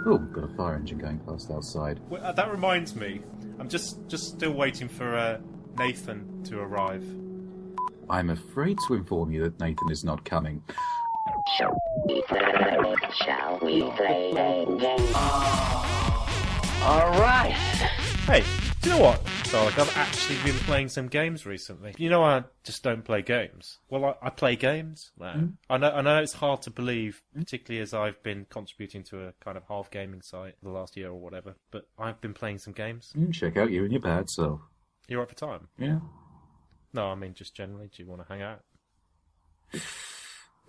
Oh, got a fire engine going past outside. Well, that reminds me. I'm just still waiting for Nathan to arrive. I'm afraid to inform you that Nathan is not coming. Shall we play a game? Alright! Hey, do you know what? So, I've actually been playing some games recently. You know, I just don't play games. Well, I play games now. I know it's hard to believe, particularly as I've been contributing to a kind of half gaming site the last year or whatever. But I've been playing some games. Check out you and your bad self. You're up for time? Yeah. No, I mean just generally. Do you want to hang out?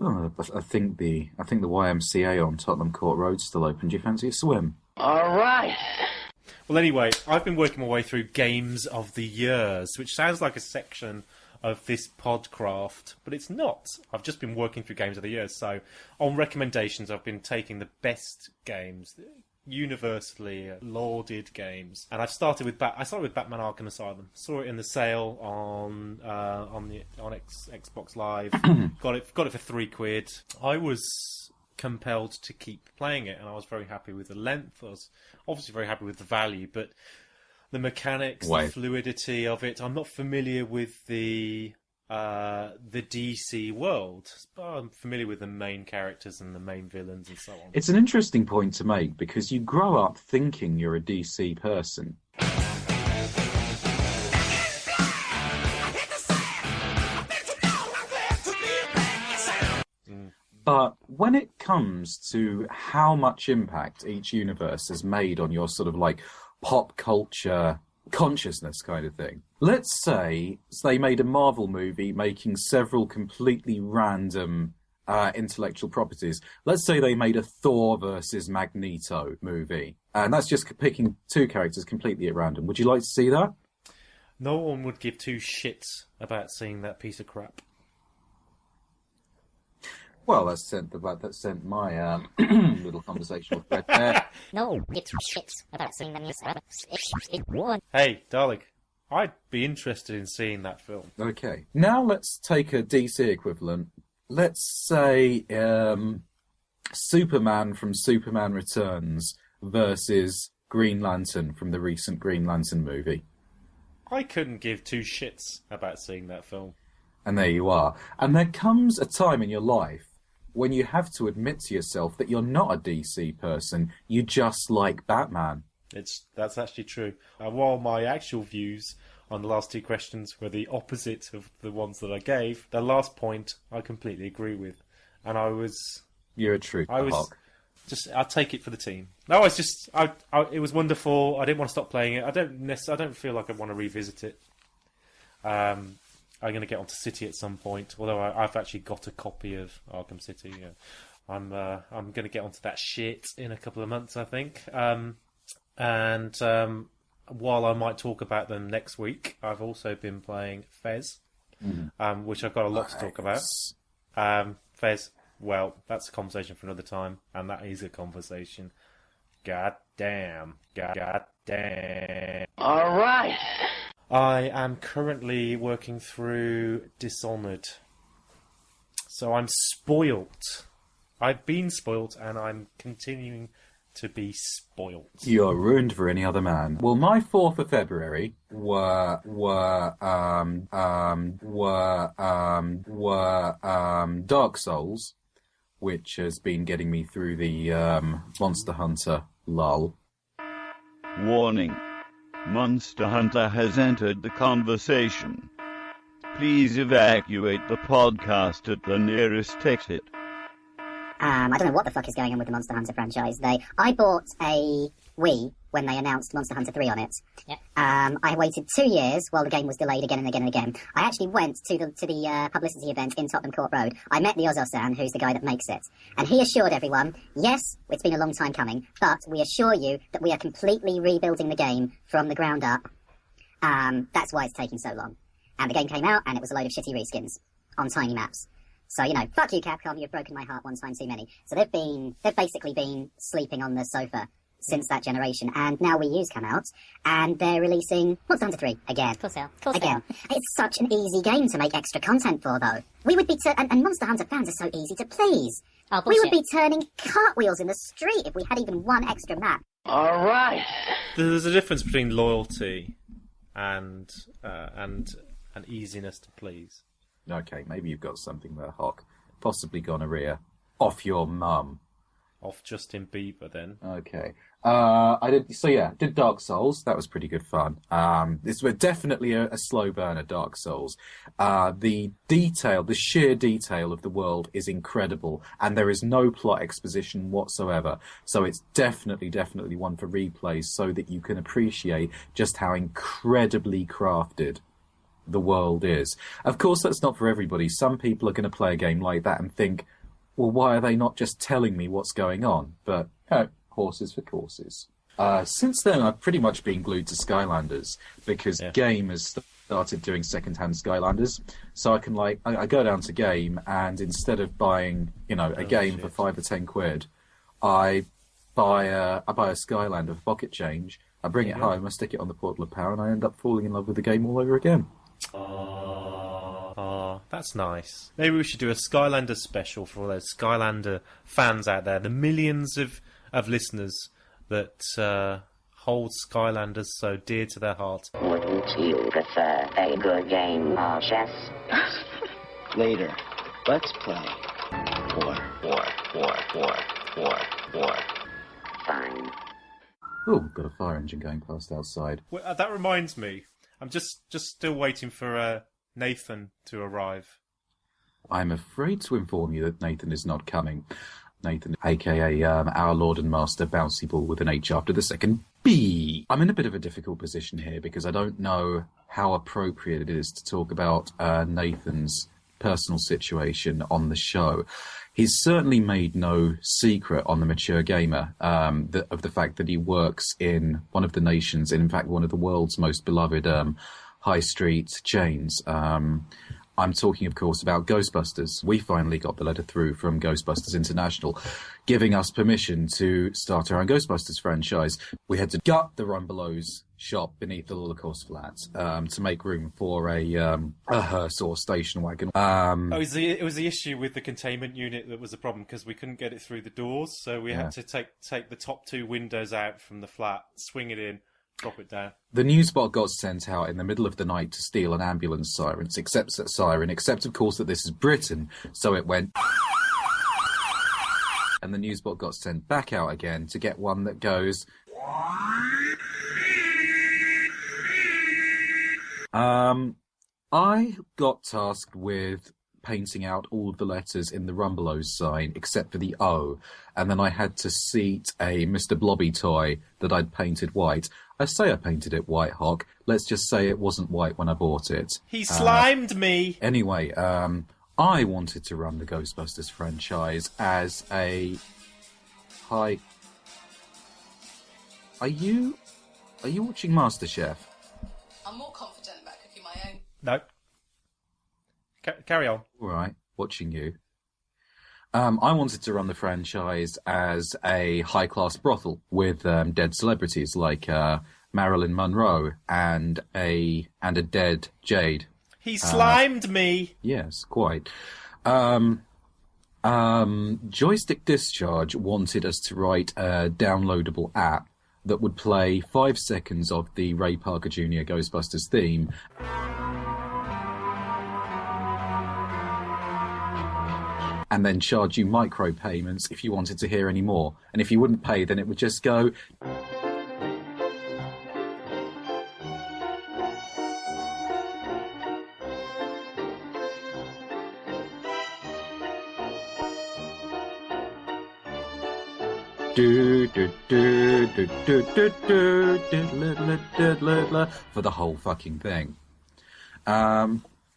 Oh, I think the YMCA on Tottenham Court Road's still open. Do you fancy a swim? Alright! Well, anyway, I've been working my way through Games of the Years, which sounds like a section of this podcraft, but it's not. I've just been working through Games of the Years, so on recommendations, I've been taking the best games, universally lauded games, and I started with Batman Arkham Asylum. Saw it in the sale on Xbox Live. got it for £3. I was compelled to keep playing it, and I was very happy with the length. I was obviously very happy with the value, but the mechanics, the fluidity of it. I'm not familiar with the DC world, but I'm familiar with the main characters and the main villains and so on. It's an interesting point to make because you grow up thinking you're a DC person. But when it comes to how much impact each universe has made on your sort of like pop culture consciousness kind of thing, let's say they made a Marvel movie making several completely random intellectual properties. Let's say they made a Thor versus Magneto movie, and that's just picking two characters completely at random. Would you like to see that? No one would give two shits about seeing that piece of crap. Well, that sent my little conversational thread there. No, it's shit about seeing them. Hey, darling, I'd be interested in seeing that film. Okay, now let's take a DC equivalent. Let's say Superman from Superman Returns versus Green Lantern from the recent Green Lantern movie. I couldn't give two shits about seeing that film. And there you are. And there comes a time in your life when you have to admit to yourself that you're not a DC person, you just like Batman. That's actually true. While my actual views on the last two questions were the opposite of the ones that I gave, the last point I completely agree with. And You're a true hawk. I'll take it for the team. No, it was wonderful. I didn't want to stop playing it. I don't feel like I want to revisit it. I'm going to get onto City at some point, although I've actually got a copy of Arkham City. I'm going to get onto that shit in a couple of months, I think. And while I might talk about them next week, I've also been playing Fez, which I've got a lot to talk about. Fez, well, that's a conversation for another time, and that is a conversation. God damn. All right. I am currently working through Dishonored. So I'm spoilt. I've been spoilt, and I'm continuing to be spoilt. You're ruined for any other man. Well, my 4th of February were Dark Souls, which has been getting me through the Monster Hunter lull. Warning. Monster Hunter has entered the conversation. Please evacuate the podcast at the nearest exit. I don't know what the fuck is going on with the Monster Hunter franchise. I bought a Wii when they announced Monster Hunter 3 on it. Yep. I waited 2 years while the game was delayed again and again and again. I actually went to the publicity event in Tottenham Court Road. I met the Ozo-san, who's the guy that makes it. And he assured everyone, yes, it's been a long time coming, but we assure you that we are completely rebuilding the game from the ground up. That's why it's taking so long. And the game came out, and it was a load of shitty reskins on tiny maps. So, fuck you, Capcom, you've broken my heart one time too many. So they've basically been sleeping on the sofa since that generation, and now Wii U's come out, and they're releasing Monster Hunter 3 again. Full sale. It's such an easy game to make extra content for, though. We would be and Monster Hunter fans are so easy to please. Oh, We would bullshit. be turning cartwheels in the street if we had even one extra map. All right. There's a difference between loyalty and easiness to please. Okay, maybe you've got something there, Hock. Possibly gonorrhea. Off your mum. Off Justin Bieber, then. Okay. Did Dark Souls. That was pretty good fun. This was definitely a slow burner, Dark Souls. The sheer detail of the world is incredible, and there is no plot exposition whatsoever. So it's definitely one for replays so that you can appreciate just how incredibly crafted the world is. Of course, that's not for everybody. Some people are going to play a game like that and think, well, why are they not just telling me what's going on? But, horses for courses. Since then, I've pretty much been glued to Skylanders because Game has started doing second-hand Skylanders. So I can, I go down to Game, and instead of buying, a game for 5 or 10 quid, I buy a Skylander for pocket change. I bring it home, I stick it on the Portal of Power, and I end up falling in love with the game all over again. Oh, that's nice. Maybe we should do a Skylander special for all those Skylander fans out there, the millions of listeners that hold Skylanders so dear to their heart. Wouldn't you prefer a good game of chess? Later, let's play. War. Fine. Oh, got a fire engine going past outside. Well, that reminds me. I'm just still waiting for Nathan to arrive. I'm afraid to inform you that Nathan is not coming. Nathan, a.k.a. our Lord and Master Bouncy Ball with an H after the second B. I'm in a bit of a difficult position here because I don't know how appropriate it is to talk about Nathan's personal situation on the show. He's certainly made no secret on the Mature Gamer of the fact that he works in one of the nation's, in fact, one of the world's most beloved high street chains. I'm talking, of course, about Ghostbusters. We finally got the letter through from Ghostbusters International, giving us permission to start our own Ghostbusters franchise. We had to gut the Rumbelows shop beneath the Lolocaust flats to make room for a hearse or station wagon. It was the issue with the containment unit that was the problem, because we couldn't get it through the doors, so we had to take the top 2 windows out from the flat, swing it in, drop it down. The newsbot got sent out in the middle of the night to steal an ambulance except of course that this is Britain, so it went and the newsbot got sent back out again to get one that goes I got tasked with painting out all of the letters in the Rumbelows sign except for the O, and then I had to seat a Mr. Blobby toy that I'd painted white. I say I painted it white, Hock. Let's just say it wasn't white when I bought it. He slimed me! Anyway, I wanted to run the Ghostbusters franchise as a high... Are you watching MasterChef? I'm more confident about cooking my own. No. Carry on. All right, watching you. I wanted to run the franchise as a high-class brothel with dead celebrities like Marilyn Monroe and a dead Jade. He slimed me. Yes, quite. Joystick Discharge wanted us to write a downloadable app that would play 5 seconds of the Ray Parker Jr. Ghostbusters theme. And then charge you micropayments if you wanted to hear any more. And if you wouldn't pay, then it would just go... for the whole fucking thing.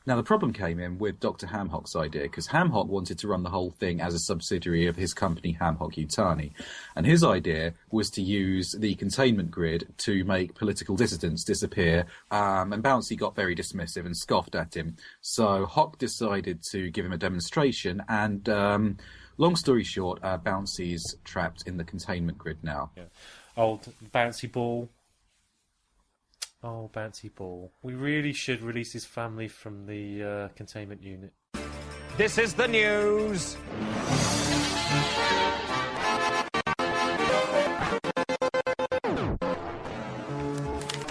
Now, the problem came in with Dr. Hamhock's idea, because Hamhock wanted to run the whole thing as a subsidiary of his company, Hamhock Yutani. And his idea was to use the containment grid to make political dissidents disappear, and Bouncy got very dismissive and scoffed at him. So Hock decided to give him a demonstration, and long story short, Bouncy's trapped in the containment grid now. Yeah. Old Bouncy Ball. Oh, Bouncy Ball. We really should release his family from the containment unit. This is the news.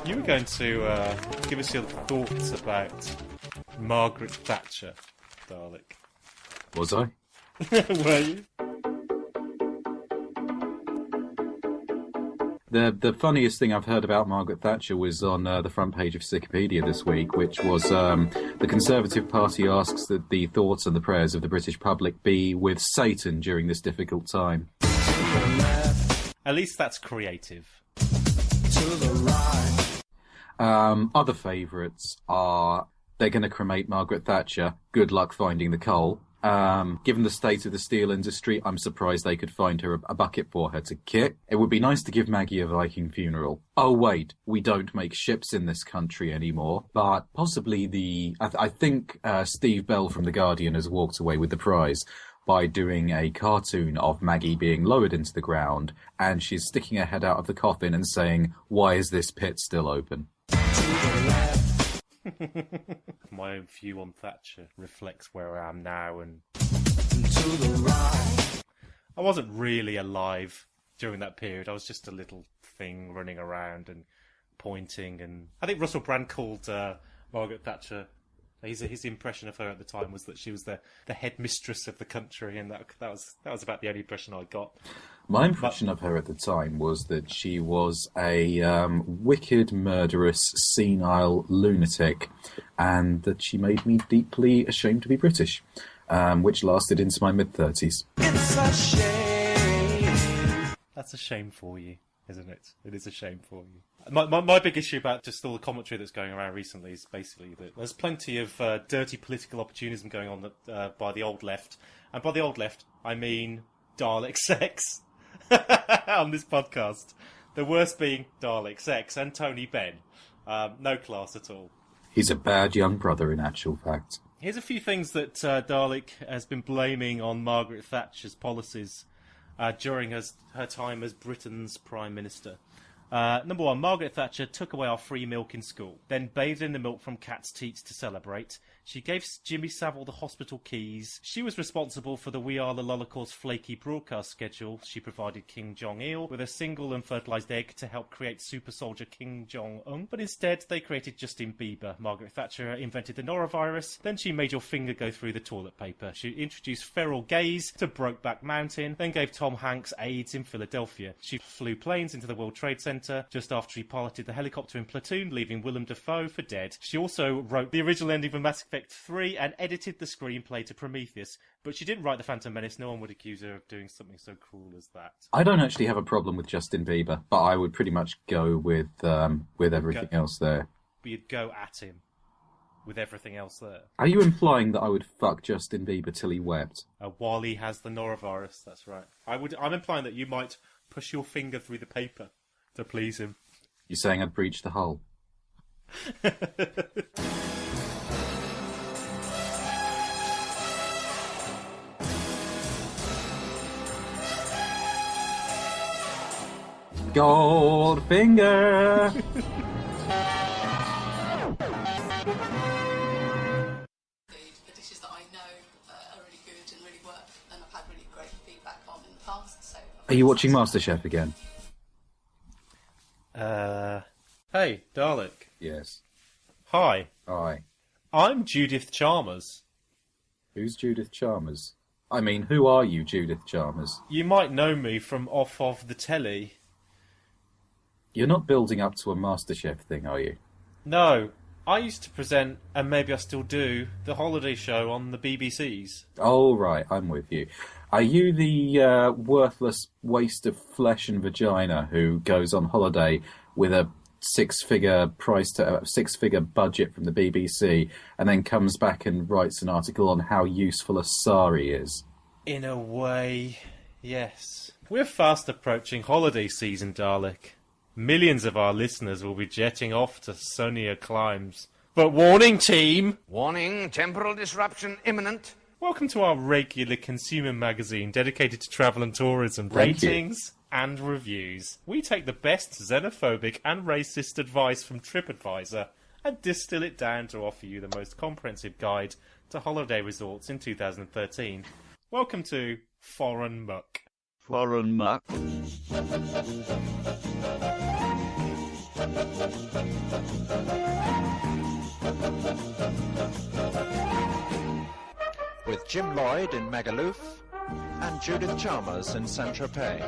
You were going to give us your thoughts about Margaret Thatcher, Dalek. Was I? Were you? The funniest thing I've heard about Margaret Thatcher was on the front page of Wikipedia this week, which was the Conservative Party asks that the thoughts and the prayers of the British public be with Satan during this difficult time. At least that's creative. Other favourites are they're going to cremate Margaret Thatcher. Good luck finding the coal. Given the state of the steel industry, I'm surprised they could find her a bucket for her to kick. It would be nice to give Maggie a Viking funeral. Oh wait, we don't make ships in this country anymore. But possibly I think Steve Bell from The Guardian has walked away with the prize by doing a cartoon of Maggie being lowered into the ground, and she's sticking her head out of the coffin and saying, "Why is this pit still open?" My own view on Thatcher reflects where I am now, and I wasn't really alive during that period. I was just a little thing running around and pointing, and I think Russell Brand called Margaret Thatcher. His impression of her at the time was that she was the headmistress of the country, and that was about the only impression I got. My impression of her at the time was that she was a wicked, murderous, senile lunatic, and that she made me deeply ashamed to be British, which lasted into my mid-30s. It's a shame. That's a shame for you, isn't it? It is a shame for you. My big issue about just all the commentary that's going around recently is basically that there's plenty of dirty political opportunism going on by the old left. And by the old left, I mean Dalek sex on this podcast. The worst being Dalek sex and Tony Benn. No class at all. He's a bad young brother in actual fact. Here's a few things that Dalek has been blaming on Margaret Thatcher's policies during her time as Britain's Prime Minister. Number one, Margaret Thatcher took away our free milk in school, then bathed in the milk from cats' teats to celebrate. She gave Jimmy Savile the hospital keys. She was responsible for the We Are The Lolocaust flaky broadcast schedule. She provided King Jong-il with a single unfertilised egg to help create super soldier King Jong-un. But instead, they created Justin Bieber. Margaret Thatcher invented the norovirus. Then she made your finger go through the toilet paper. She introduced feral gays to Brokeback Mountain, then gave Tom Hanks AIDS in Philadelphia. She flew planes into the World Trade Center just after he piloted the helicopter in Platoon, leaving Willem Dafoe for dead. She also wrote the original ending for Mass Effect 3 and edited the screenplay to Prometheus, but she didn't write The Phantom Menace. No one would accuse her of doing something so cruel as that. I don't actually have a problem with Justin Bieber, but I would pretty much go with everything else there. But you'd go at him with everything else there. Are you implying that I would fuck Justin Bieber till he wept? While he has the norovirus, that's right. I'm implying that you might push your finger through the paper to please him. You're saying I'd breach the hull? Goldfinger! The dishes that I know are really good and really work, and I've had really great feedback on in the past. So, Are you watching MasterChef again? Hey, Dalek. Yes. Hi. Hi. I'm Judith Chalmers. Who's Judith Chalmers? I mean, who are you, Judith Chalmers? You might know me from off of the telly. You're not building up to a MasterChef thing, are you? No. I used to present, and maybe I still do, the holiday show on the BBC's. Oh, right, I'm with you. Are you the worthless waste of flesh and vagina who goes on holiday with a six-figure budget from the BBC and then comes back and writes an article on how useful a sari is? In a way, yes. We're fast approaching holiday season, Dalek. Millions of our listeners will be jetting off to sunnier climes. But warning, team! Warning, temporal disruption imminent. Welcome to our regular consumer magazine dedicated to travel and tourism, Thank you. ratings and reviews. We take the best xenophobic and racist advice from TripAdvisor and distill it down to offer you the most comprehensive guide to holiday resorts in 2013. Welcome to Foreign Muck. Foreign muck. With Jim Lloyd in Magaluf and Judith Chalmers in Saint-Tropez.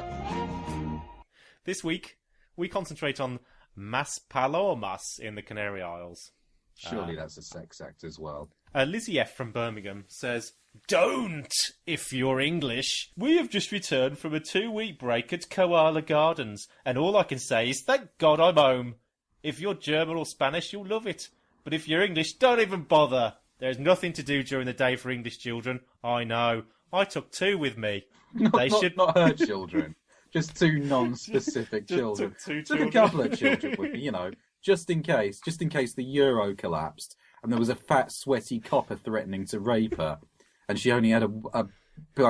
This week, we concentrate on Maspalomas in the Canary Isles. Surely that's a sex act as well. Lizzie F. from Birmingham says, "Don't, if you're English. We have just returned from a 2-week break at Koala Gardens, and all I can say is, thank God I'm home. If you're German or Spanish, you'll love it. But if you're English, don't even bother. There's nothing to do during the day for English children. I know. I took 2 with me. Not her children. Just 2 non-specific children. Took a couple of children with me, just in case the euro collapsed and there was a fat, sweaty copper threatening to rape her, and she only had a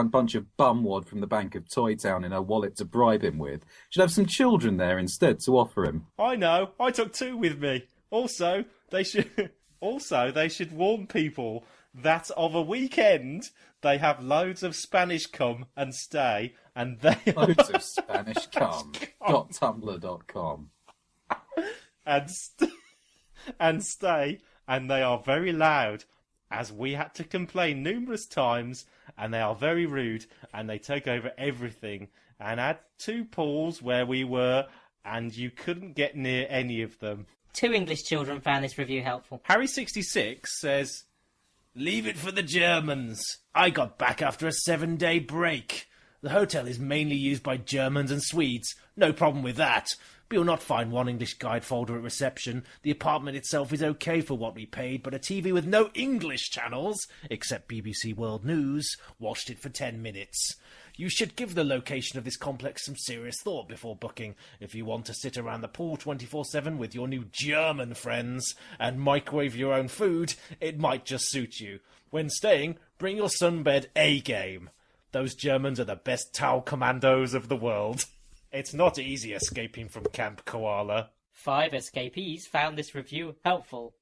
bunch of bumwad from the Bank of Toy Town in her wallet to bribe him with. She'd have some children there instead to offer him. I know. I took 2 with me. Also, they should warn people that of a weekend they have loads of Spanish come and stay, and they loads of Spanish come. .tumblr.com and stay, and they are very loud, as we had to complain numerous times, and they are very rude, and they take over everything, and had 2 pools where we were, and you couldn't get near any of them." 2 English children found this review helpful. Harry66 says, "Leave it for the Germans. I got back after a 7-day break. The hotel is mainly used by Germans and Swedes. No problem with that. But you'll not find one English guide folder at reception. The apartment itself is okay for what we paid, but a TV with no English channels, except BBC World News, watched it for 10 minutes. You should give the location of this complex some serious thought before booking. If you want to sit around the pool 24/7 with your new German friends and microwave your own food, it might just suit you. When staying, bring your sunbed A-game. Those Germans are the best towel commandos of the world. It's not easy escaping from Camp Koala." 5 escapees found this review helpful.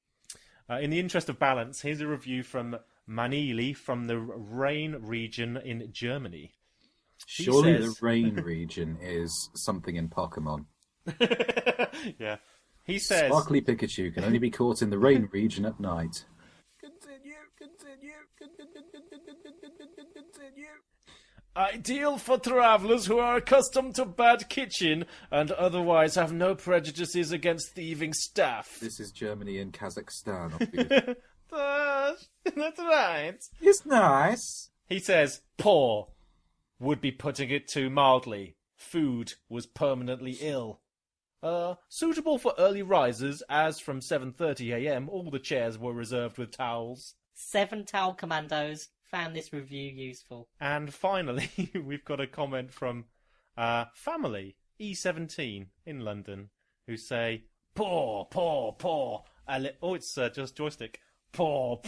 In the interest of balance, here's a review from Manili from the Rhine region in Germany. Surely the Rhine region is something in Pokemon. Yeah. He says, "Sparkly Pikachu can only be caught in the Rhine region at night." Continue. "Ideal for travellers who are accustomed to bad kitchen and otherwise have no prejudices against thieving staff." This is Germany and Kazakhstan, obviously. That's right. It's nice. He says, "Poor. Would be putting it too mildly. Food was permanently ill. Suitable for early risers, as from 7:30 a.m. all the chairs were reserved with towels." 7 towel commandos found this review useful. And finally, we've got a comment from Family E17 in London, who say, "Poor. It's just joystick. Poor.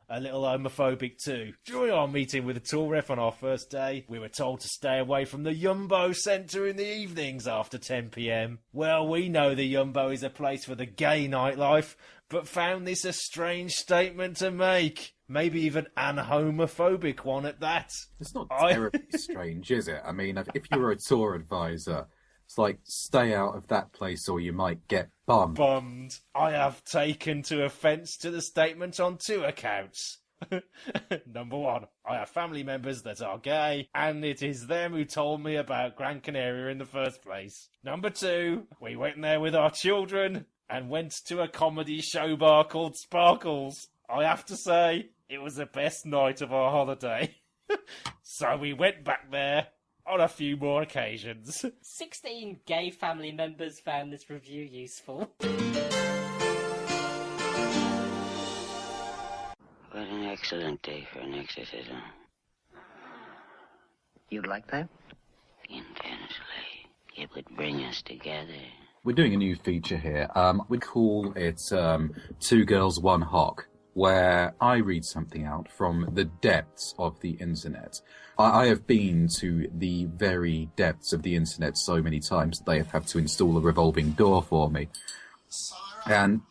A little homophobic too. During our meeting with the tour rep on our first day, we were told to stay away from the Jumbo Centre in the evenings after 10 p.m. Well, we know the Jumbo is a place for the gay nightlife, but found this a strange statement to make. Maybe even an homophobic one at that." It's not terribly strange, is it? I mean, if you were a tour advisor, it's like, stay out of that place or you might get bummed. "I have taken to offence to the statement on 2 accounts. Number 1, I have family members that are gay, and it is them who told me about Gran Canaria in the first place. Number 2, we went there with our children and went to a comedy show bar called Sparkles. I have to say, it was the best night of our holiday. So we went back there on a few more occasions." 16 gay family members found this review useful. What an excellent day for an exorcism. You'd like that? Infinitely. It would bring us together. We're doing a new feature here. We call it 2 Girls, 1 Hock, where I read something out from the depths of the internet. I have been to the very depths of the internet so many times that they have had to install a revolving door for me. And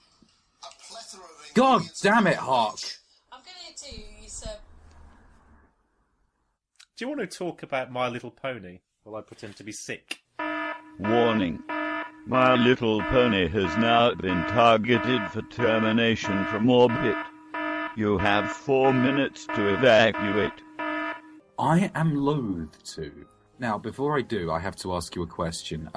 God damn it, Hawk! I'm going to do some... Do you want to talk about My Little Pony while I pretend to be sick? Warning. My Little Pony has now been targeted for termination from orbit. You have 4 minutes to evacuate. I am loath to. Now, before I do, I have to ask you a question.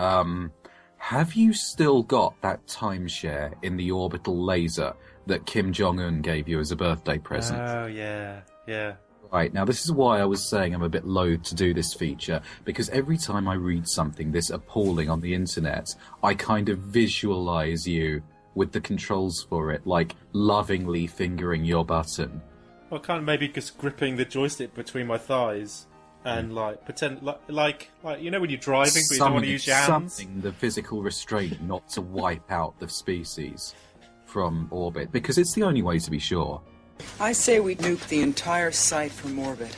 Have you still got that timeshare in the orbital laser that Kim Jong-un gave you as a birthday present? Oh, yeah. Right, now this is why I was saying I'm a bit loath to do this feature, because every time I read something this appalling on the internet, I kind of visualise you with the controls for it, like lovingly fingering your button. Well, kind of maybe just gripping the joystick between my thighs and like pretend like you know when you're driving but you don't want to use your hands. Something the physical restraint not to wipe out the species from orbit, because it's the only way to be sure. I say we nuke the entire site from orbit.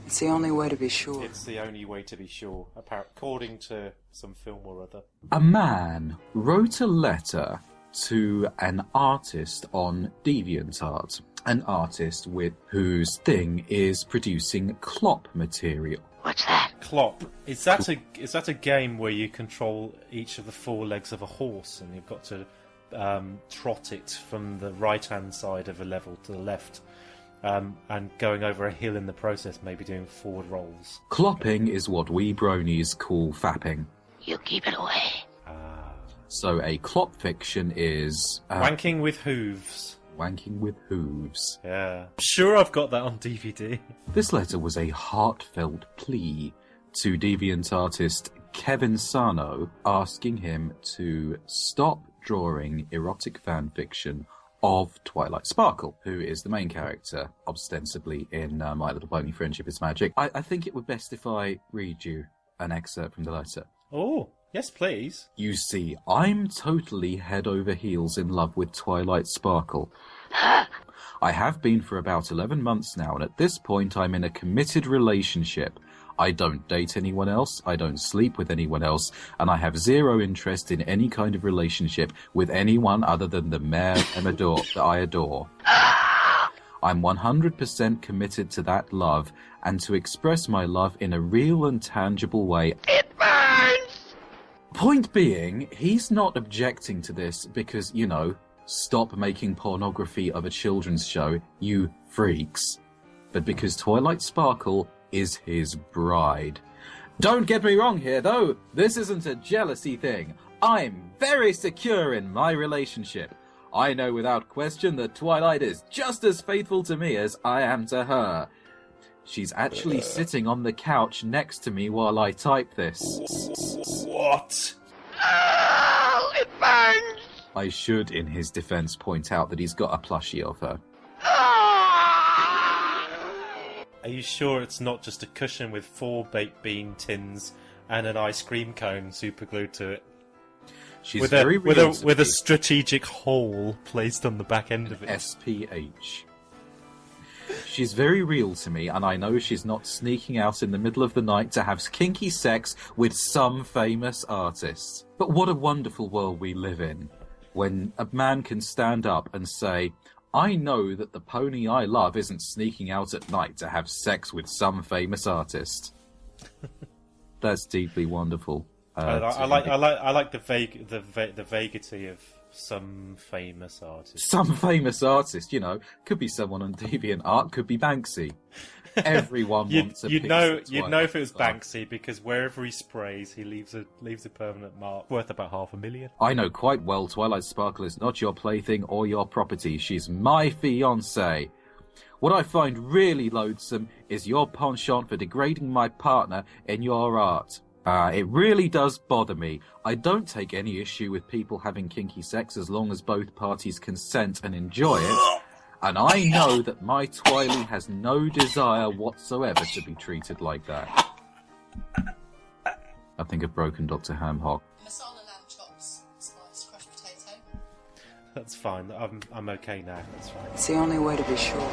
It's the only way to be sure. It's the only way to be sure, according to some film or other. A man wrote a letter to an artist on DeviantArt, an artist whose thing is producing clop material. What's that? Clop. Is that a game where you control each of the 4 legs of a horse and you've got to trot it from the right-hand side of a level to the left, and going over a hill in the process, maybe doing forward rolls? Clopping is what we bronies call fapping. You keep it away. So a clop fiction is... wanking with hooves. Wanking with hooves. Yeah. Sure, I've got that on DVD. This letter was a heartfelt plea to deviant artist Kevin Sano, asking him to stop drawing erotic fan fiction of Twilight Sparkle, who is the main character, ostensibly, in My Little Pony Friendship is Magic. I think it would best if I read you an excerpt from the letter. Oh, yes, please. You see, I'm totally head over heels in love with Twilight Sparkle. I have been for about 11 months now, and at this point I'm in a committed relationship. I don't date anyone else, I don't sleep with anyone else, and I have zero interest in any kind of relationship with anyone other than the mare that I adore. I'm 100% committed to that love, and to express my love in a real and tangible way. It burns! Point being, he's not objecting to this because, you know, stop making pornography of a children's show, you freaks. But because Twilight Sparkle is his bride. Don't get me wrong here, though. This isn't a jealousy thing. I'm very secure in my relationship. I know without question that Twilight is just as faithful to me as I am to her. She's actually sitting on the couch next to me while I type this. What? Oh, it burns! I should, in his defense, point out that he's got a plushie of her. Are you sure it's not just a cushion with 4 baked bean tins and an ice cream cone superglued to it? She's with very real with a strategic hole placed on the back end of it. SPH. She's very real to me, and I know she's not sneaking out in the middle of the night to have kinky sex with some famous artist. But what a wonderful world we live in, when a man can stand up and say, I know that the pony I love isn't sneaking out at night to have sex with some famous artist. That's deeply wonderful. I like the vaguity of some famous artist. Some famous artist, you know, could be someone on DeviantArt, could be Banksy. Everyone wants a you'd know if it was Banksy, Banksy, because wherever he sprays, he leaves a permanent mark worth about $500,000. I know quite well Twilight Sparkle is not your plaything or your property. She's my fiancée. What I find really loathsome is your penchant for degrading my partner in your art. It really does bother me. I don't take any issue with people having kinky sex as long as both parties consent and enjoy it. And I know that my Twily has no desire whatsoever to be treated like that. I think I've broken Dr. Hamhock. Masala lamb chops, spiced crushed potato. That's fine. I'm okay now. That's fine. It's the only way to be sure.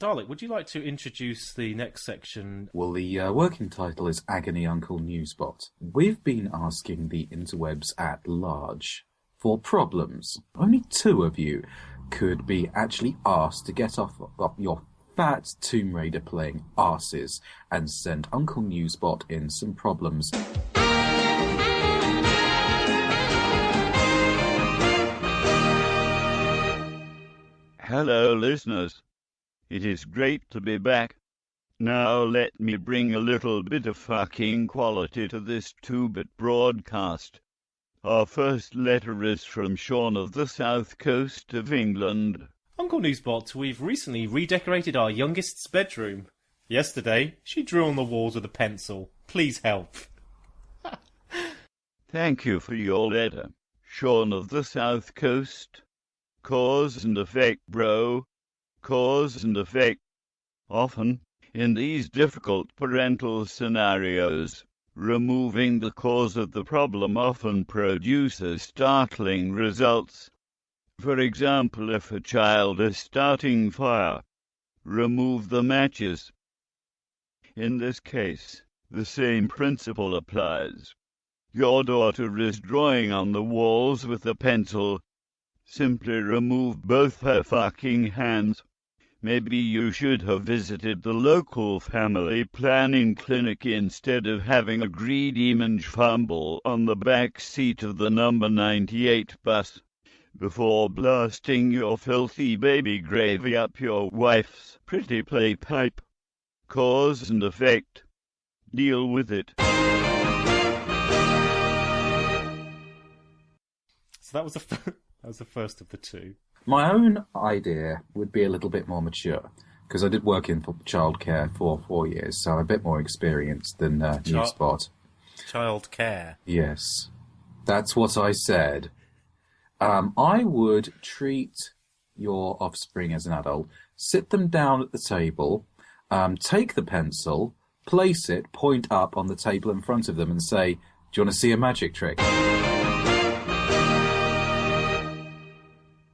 Dalek, would you like to introduce the next section? Well, the working title is Agony Uncle Newsbot. We've been asking the interwebs at large for problems. Only 2 of you could be actually asked to get off your fat Tomb Raider playing arses and send Uncle Newsbot in some problems. Hello, listeners. It is great to be back. Now let me bring a little bit of fucking quality to this 2-bit broadcast. Our first letter is from Sean of the south coast of England. Uncle Newsbot, we've recently redecorated our youngest's bedroom. Yesterday, she drew on the walls with a pencil. Please help. Thank you for your letter, Sean of the south coast. Cause and effect, bro. Cause and effect. Often, in these difficult parental scenarios, removing the cause of the problem often produces startling results. For example, if a child is starting fire, remove the matches. In this case, the same principle applies. Your daughter is drawing on the walls with a pencil. Simply remove both her fucking hands. Maybe you should have visited the local family planning clinic instead of having a greedy mange fumble on the back seat of the number 98 bus before blasting your filthy baby gravy up your wife's pretty play pipe. Cause and effect. Deal with it. So that was the first of the 2. My own idea would be a little bit more mature, because I did work in childcare for 4 years, so I'm a bit more experienced than Newsbot. Childcare? Yes. That's what I said. I would treat your offspring as an adult, sit them down at the table, take the pencil, place it, point up on the table in front of them and say, "Do you want to see a magic trick?"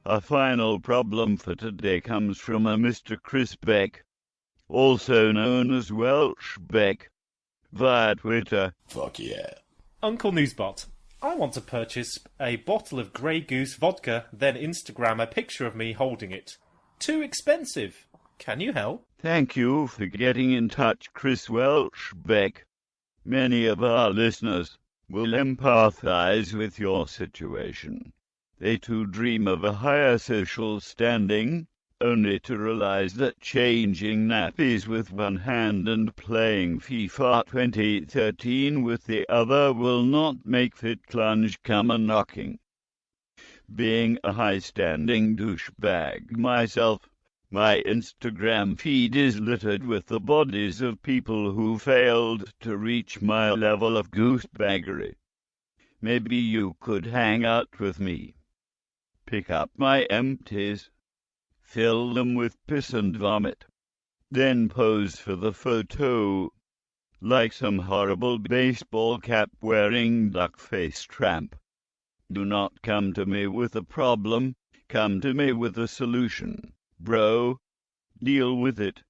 Our final problem for today comes from a Mr. Chris Beck, also known as Welsh Beck, via Twitter. Fuck yeah. Uncle Newsbot, I want to purchase a bottle of Grey Goose vodka, then Instagram a picture of me holding it. Too expensive. Can you help? Thank you for getting in touch, Chris Welsh Beck. Many of our listeners will empathize with your situation. They too dream of a higher social standing, only to realize that changing nappies with one hand and playing FIFA 2013 with the other will not make fit plunge come a-knocking. Being a high-standing douchebag myself, my Instagram feed is littered with the bodies of people who failed to reach my level of goosebaggery. Maybe you could hang out with me. Pick up my empties, fill them with piss and vomit, then pose for the photo like some horrible baseball cap-wearing duck-faced tramp. Do not come to me with a problem, come to me with a solution. Bro, deal with it.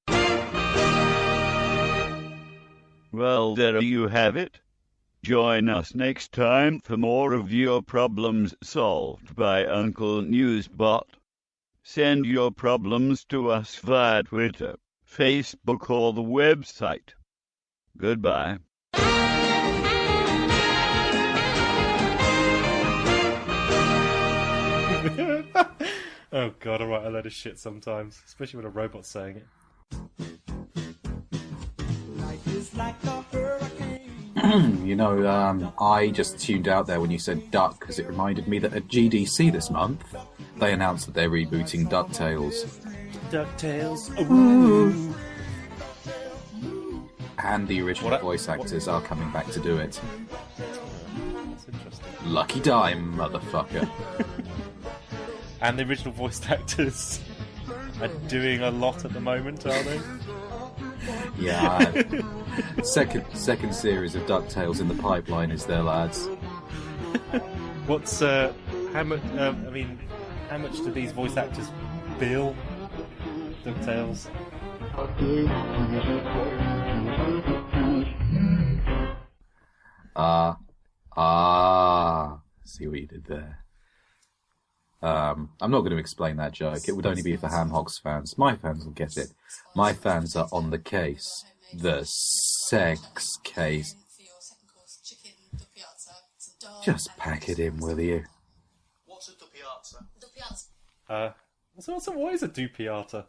Well, there you have it. Join us next time for more of your problems solved by Uncle Newsbot. Send your problems to us via Twitter, Facebook, or the website. Goodbye. Oh god, I write a load of shit sometimes, especially when a robot's saying it. You know, I just tuned out there when you said duck because it reminded me that at GDC this month, they announced that they're rebooting DuckTales. DuckTales. Ooh. And the original voice actors are coming back to do it. That's interesting. Lucky dime, motherfucker. And the original voice actors are doing a lot at the moment, are they? Yeah. Second series of DuckTales in the pipeline is there, lads. What's how much? How much do these voice actors bill? DuckTales. See what you did there. I'm not going to explain that joke. It would only be for Ham Hocks fans. My fans will get it. My fans are on the case. The sex case. Just pack it in, will you? What's a doppiata? What is a doppiata?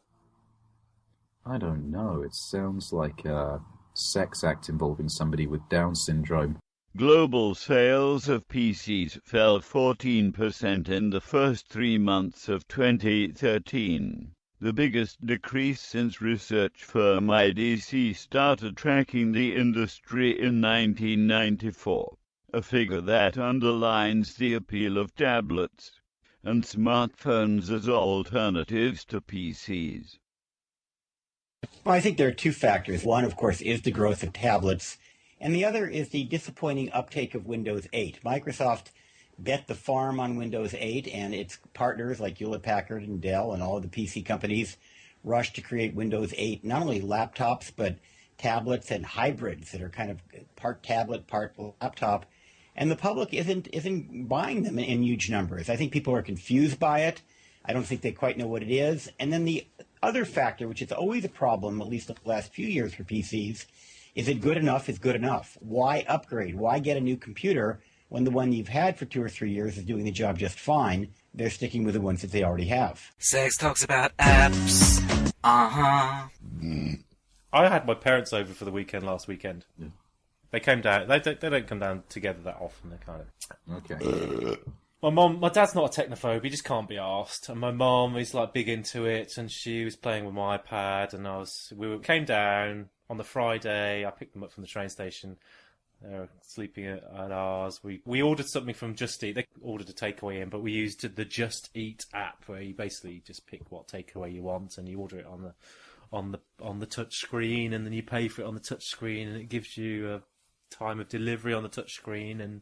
I don't know. It sounds like a sex act involving somebody with Down syndrome. Global sales of PCs fell 14% in the first 3 months of 2013, the biggest decrease since research firm IDC started tracking the industry in 1994, a figure that underlines the appeal of tablets and smartphones as alternatives to PCs. Well, I think there are two factors. One, of course, is the growth of tablets, and the other is the disappointing uptake of Windows 8. Microsoft bet the farm on Windows 8, and its partners like Hewlett-Packard and Dell and all of the PC companies rushed to create Windows 8, not only laptops, but tablets and hybrids that are kind of part tablet, part laptop. And the public isn't buying them in huge numbers. I think people are confused by it. I don't think they quite know what it is. And then the other factor, which is always a problem, at least in the last few years for PCs, is it good enough is good enough. Why upgrade? Why get a new computer when the one you've had for 2 or 3 years is doing the job just fine? They're sticking with the ones that they already have. Sex talks about apps. Uh-huh. I had my parents over for the weekend last weekend. Yeah. They came down. They don't come down together that often. They kind of... Okay. My dad's not a technophobe. He just can't be arsed. And my mom is like big into it, and she was playing with my iPad, and we came down on the Friday. I picked them up from the train station. They were sleeping at ours. We ordered something from Just Eat. They ordered a takeaway in, but we used the Just Eat app, where you basically just pick what takeaway you want, and you order it on the touch screen, and then you pay for it on the touch screen, and it gives you a time of delivery on the touch screen, and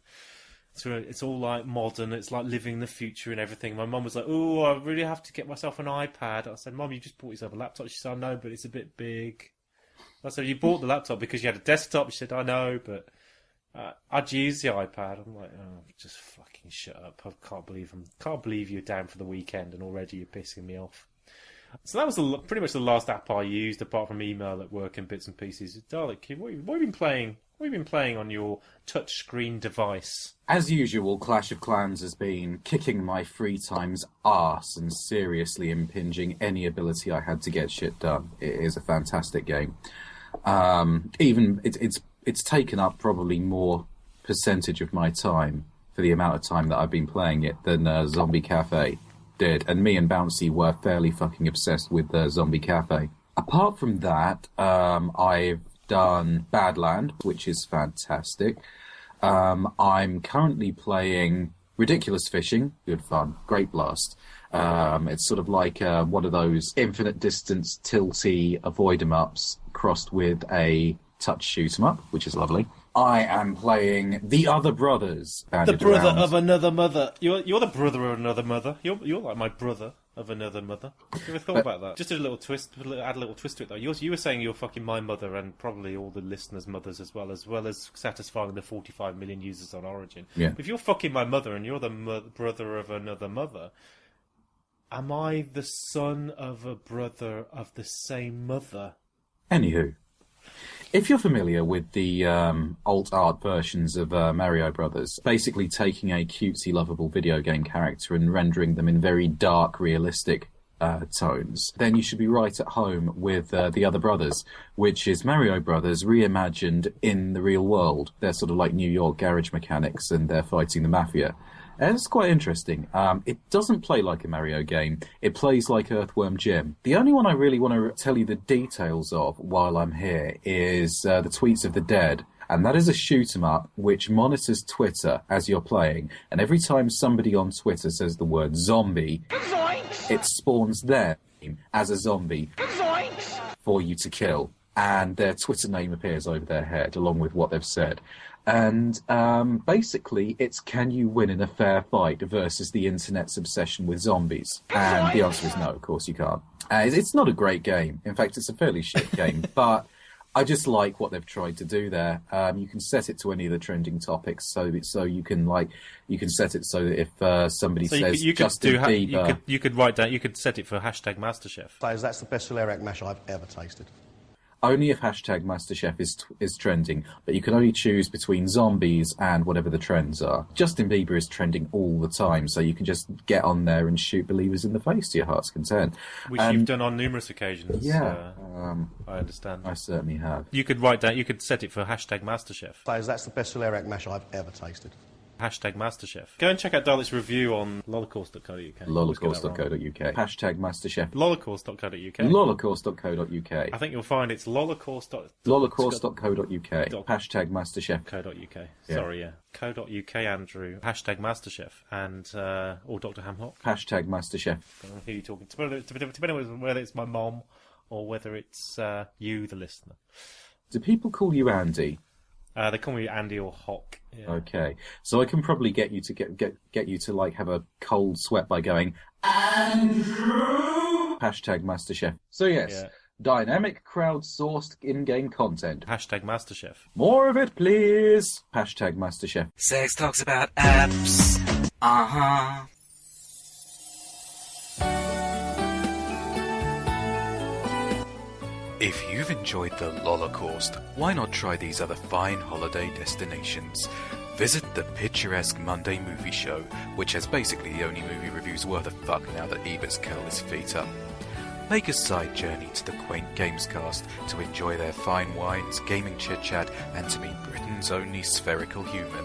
it's all like modern. It's like living the future and everything. My mum was like, "Oh, I really have to get myself an iPad." I said, "Mum, you just bought yourself a laptop." She said, "I know, but it's a bit big." I said, "You bought the laptop because you had a desktop." She said, "I know, but I'd use the iPad." I'm like, "Oh, just fucking shut up! I can't believe you're down for the weekend and already you're pissing me off." So that was pretty much the last app I used, apart from email at work and bits and pieces. Dalek, what have you been playing? What have you been playing on your touchscreen device? As usual, Clash of Clans has been kicking my free time's arse and seriously impinging any ability I had to get shit done. It is a fantastic game. It's taken up probably more percentage of my time for the amount of time that I've been playing it than Zombie Cafe did. And me and Bouncy were fairly fucking obsessed with Zombie Cafe. Apart from that, I've done Badland, which is fantastic. I'm currently playing Ridiculous Fishing. Good fun. Great blast. It's sort of like one of those infinite distance tilty avoid 'em ups crossed with a touch shoot 'em up, which is lovely. I am playing The Other Brothers. The brother of another mother. You're the brother of another mother. You're like my brother of another mother. You ever thought about that? Just a little twist. Add a little twist to it though. You were saying you're fucking my mother and probably all the listeners' mothers as well as satisfying the 45 million users on Origin. Yeah. If you're fucking my mother and you're the brother of another mother, am I the son of a brother of the same mother? Anywho. If you're familiar with the alt art versions of Mario Brothers, basically taking a cutesy, lovable video game character and rendering them in very dark, realistic tones, then you should be right at home with The Other Brothers, which is Mario Brothers reimagined in the real world. They're sort of like New York garage mechanics, and they're fighting the mafia. And it's quite interesting. It doesn't play like a Mario game. It plays like Earthworm Jim. The only one I really want to tell you the details of while I'm here is the Tweets of the Dead. And that is a shoot 'em up which monitors Twitter as you're playing. And every time somebody on Twitter says the word zombie, it spawns their name as a zombie for you to kill. And their Twitter name appears over their head along with what they've said. And basically, it's can you win in a fair fight versus the internet's obsession with zombies? And the answer is no, of course you can't. It's not a great game. In fact, it's a fairly shit game, but I just like what they've tried to do there. You can set it to any of the trending topics, so you can set it so that if somebody says Justin Bieber, you could write down, you could set it for #MasterChef. That's the best celeriac mash I've ever tasted. only if #MasterChef is trending, but you can only choose between zombies and whatever the trends are. Justin Bieber is trending all the time, so you can just get on there and shoot believers in the face to your heart's content. Which you've done on numerous occasions. Yeah. I understand. I certainly have. You could write down, you could set it for #MasterChef. That's the best celeriac mash I've ever tasted. #MasterChef. Go and check out Darlik's review on lolocaust.co.uk. Lolocaust.co.uk. #MasterChef. Lolocaust.co.uk. Lolocaust.co.uk. I think you'll find it's Lolocaust.co.uk. #Masterchef.co.uk. Sorry, yeah. .co.uk, Andrew. #Masterchef. And, or Dr. Hamlock. #Masterchef. I don't know who you're talking to. Depending on whether it's my mom or whether it's you, the listener. Do people call you Andy? They call me Andy or Hock. Yeah. Okay, so I can probably get you to get you to like have a cold sweat by going Andrew. #MasterChef. So yes, dynamic, crowdsourced in-game content. #MasterChef. More of it, please. #MasterChef. Sex talks about apps. If you've enjoyed the Lolocaust, why not try these other fine holiday destinations? Visit the picturesque Monday Movie Show, which has basically the only movie reviews worth a fuck now that Ebert's curled his feet up. Make a side journey to the quaint Gamescast to enjoy their fine wines, gaming chit-chat, and to meet Britain's only spherical human.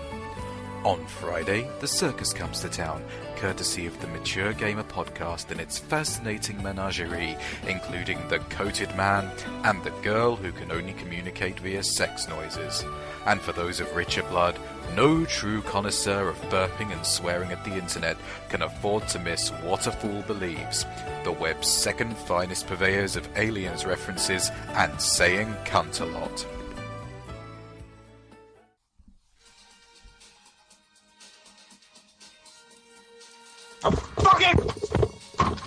On Friday, the circus comes to town, courtesy of the Mature Gamer podcast and its fascinating menagerie, including the coated man and the girl who can only communicate via sex noises. And for those of richer blood, no true connoisseur of burping and swearing at the internet can afford to miss What a Fool Believes, the web's second finest purveyors of aliens references and saying cunt a lot. I'm fucking... I'm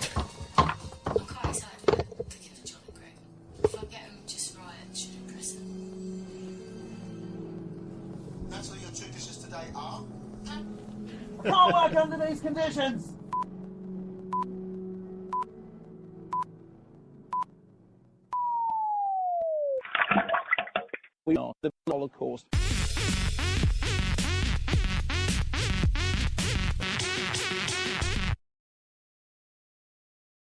quite excited for Cooking with John and Greg. If I get them just right, it should impress them. Natalie, your 2 dishes today are? Can't work under these conditions! We are the Lolocaust.